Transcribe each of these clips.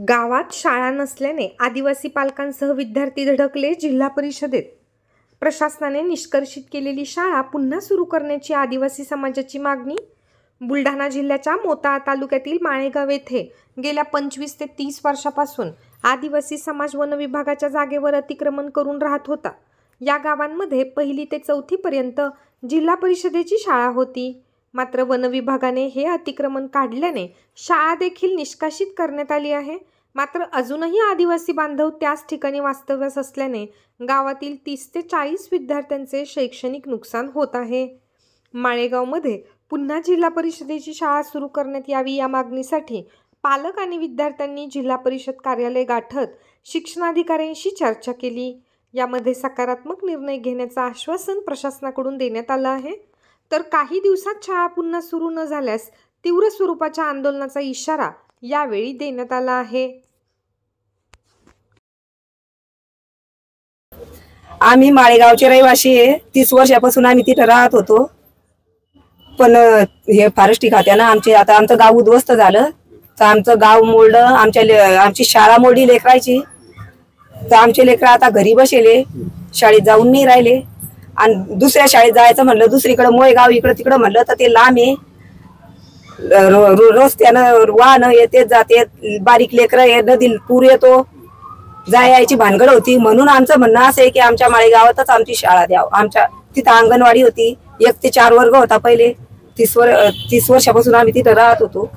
गावात शाळा नसल्याने आदिवासी पालकांसह विद्यार्थी धडकले जिल्हा परिषदेत। प्रशासनाने निष्कर्षित केलेली शाळा पुन्हा सुरू करण्याची आदिवासी समाजाची मागणी। बुलढाणा जिल्ह्याच्या मोताळा तालुक्यातील माळेगाव येथे गेल्या 25 ते 30 वर्षापासून आदिवासी समाज वन विभागाच्या जागेवर अतिक्रमण करून राहत होता। या गावांमध्ये 1ली ते 4थी पर्यंत जिल्हा परिषदेची शाळा होती। मात्र वन विभागाने हे अतिक्रमण काढल्याने शाळा देखील निष्कासित करण्यात आली आहे। मात्र अजूनही आदिवासी बांधव त्याच ठिकाणी वास्तव्यास असल्याने गावातील 30 ते 40 विद्यार्थ्यांचे शैक्षणिक नुकसान होत आहे। माळेगावमध्ये पुन्हा जिल्हा परिषदेची शाळा सुरू करण्यात यावी या मागणीसाठी पालक आणि विद्यार्थ्यांनी जिल्हा परिषद कार्यालय गाठत शिक्षणाधिकाऱ्यांशी चर्चा केली। यामध्ये सकारात्मक निर्णय घेण्याचं आश्वासन प्रशासनाकडून देण्यात आलं आहे। तर काही दिवसात शाळा पुन्हा सुरू न झाल्यास तीव्र स्वरूपाच्या आंदोलनाचा इशारा यावेळी देण्यात आला आहे। आम्ही माळेगावचे रहिवासी आहे। 30 वर्षापासून आम्ही तिथे राहत होतो, पण हे फॉरेस्ट खात्यानं आमचं गाव उद्ध्वस्त झालं। तर आमचं गाव मोडलं, आमची शाळा मोडली लेकरायची। तर आमचे लेकर आता घरी बसले, शाळेत जाऊन नाही राहिले। आणि दुसऱ्या शाळेत जायचं म्हणलं दुसरीकडे मोयगाव इकडे तिकडे म्हणलं तर ते लांब आहे। रस्त्यानं वाहन येते जाते, बारीक लेकर नदी पूर येतो, जायची भानगड होती। म्हणून आमचं म्हणणं असं आहे की आमच्या माळेगावातच आमची शाळा द्याव। आमच्या तिथं अंगणवाडी होती, 1 ते 4 वर्ग होता पहिले। 30 वर्षापासून आम्ही तिथं राहत होतो।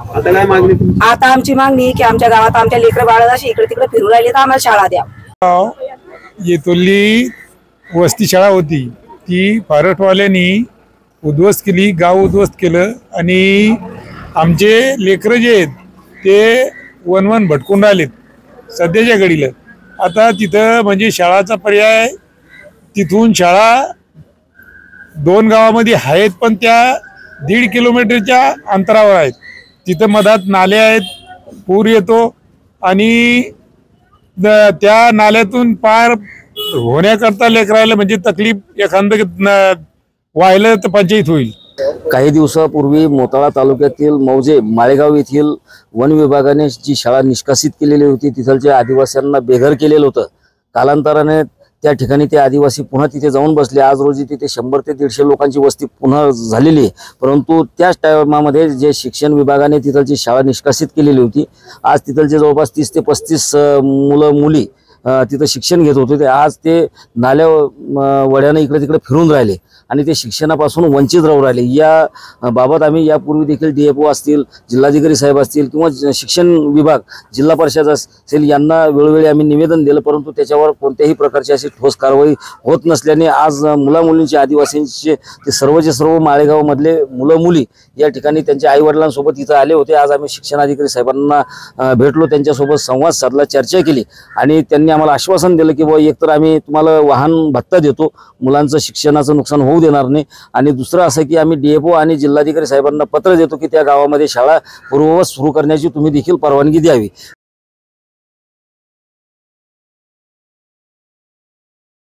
आता काय मागणी? आता आमची मागणी की आमच्या गावात आमच्या लेकर बाळ अशी इकडे तिकडे फिरू राहिले तर आम्हाला शाळा द्याव। येतोली वस्ती शाळा होती, ती फॉरेस्टवाल्यांनी उद्ध्वस्त केली, गाव उद्ध्वस्त केलं आणि आमचे लेकरं जे आहेत ते वन भटकून राहिलेत सध्याच्या घडीला। आता तिथं म्हणजे शाळाचा पर्याय, तिथून शाळा 2 गावामध्ये आहेत, पण त्या 1.5 किलोमीटरच्या अंतरावर आहेत। तिथं मधात नाले आहेत, पूर येतो आणि त्या नाल्यातून पार होण्याकरता लेकरायला म्हणजे तकलीफ एखादं व्हायला तर पंचायत होईल। काही दिवसापूर्वी मोताळा तालुक्यातील मौजे माळेगाव येथील वन विभागाने जी शाळा निष्कासित केलेली होती, तिथलच्या आदिवासींना बेघर केलेलं होतं। कालांतराने त्या ठिकाणी ते आदिवासी पुन्हा तिथे जाऊन बसले। आज रोजी तिथे 100 ते 150 लोकांची वस्ती पुन्हा झालेली आहे। परंतु त्याच टायमामध्ये जे शिक्षण विभागाने तिथलची शाळा निष्कासित केलेली होती, आज तिथलचे जवळपास 30 ते 35 मुलं मुली तिथं शिक्षण घेत होते। आज ते नाल्या वड्यानं इकडे तिकडे फिरून राहिले आणि ते शिक्षणापासून वंचित राहू राहिले। या बाबत आम्ही यापूर्वी देखील DFO असतील, जिल्हाधिकारी साहेब असतील किंवा शिक्षण विभाग, जिल्हा परिषद असेल यांना वेळोवेळी आम्ही निवेदन दिलं, परंतु त्याच्यावर कोणत्याही प्रकारची अशी ठोस कारवाई होत नसल्याने आज मुलामुलींचे आदिवासींचे ते सर्वचे सर्व माळेगावमधले मुलं मुली या ठिकाणी त्यांच्या आईवडिलांसोबत इथं आले होते। आज आम्ही शिक्षणाधिकारी साहेबांना भेटलो, त्यांच्यासोबत संवाद साधला, चर्चा केली आणि त्यांनी आम्हाला आश्वासन दिलं की बुवा एकतर आम्ही तुम्हाला वाहन भत्ता देतो, मुलांचं शिक्षणाचं नुकसान होऊ देणार नाही, आणि दुसरं असं की आम्ही DFO आणि जिल्हाधिकारी साहेबांना पत्र देतो की त्या गावामध्ये शाळा पूर्ववत सुरू करण्याची तुम्ही देखील परवानगी द्यावी।